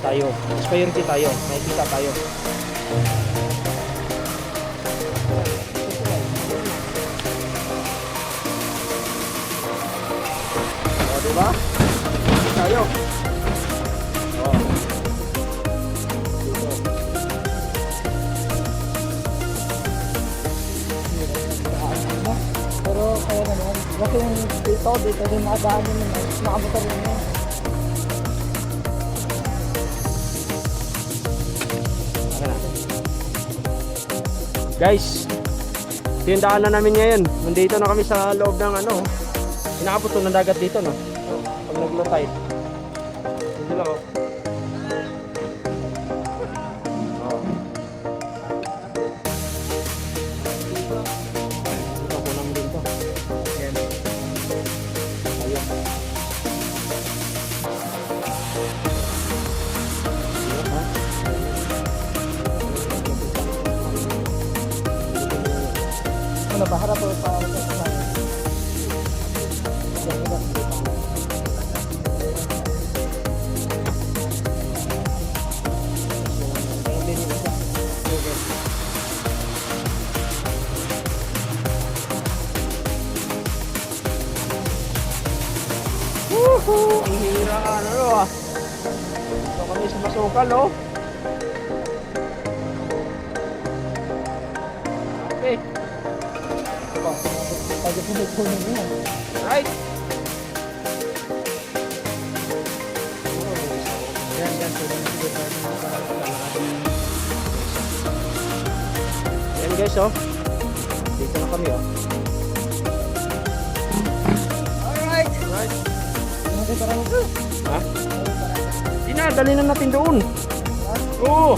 tayo. Expired tayo. Nakikita tayo. O, diba? Tayo. O. Dito. Pero kaya naman, kasi yung dito din nakadaan yun naman, nakamotor yun yun. Ano na? Guys, ito yung daanan namin ngayon. Nandito na kami sa loob ng ano. Inaabot to ng dagat dito, no? Pag nag-low tide. Dito lang, oh. Oh. Ito po namin dito. Ayan. Ayun. Ayun, ha? Ano ba, harap o pa sa tayo? Woohoo! Ang hira, ano, ah. Ito kami sa masukal, oh. Okay. Pag-puno niya. Right. Yan, yan. Ayan guys, oh. Dito na kami, oh. Alright! Right. Ano kayo parang ito? Ha? Dali na natin doon. Oo.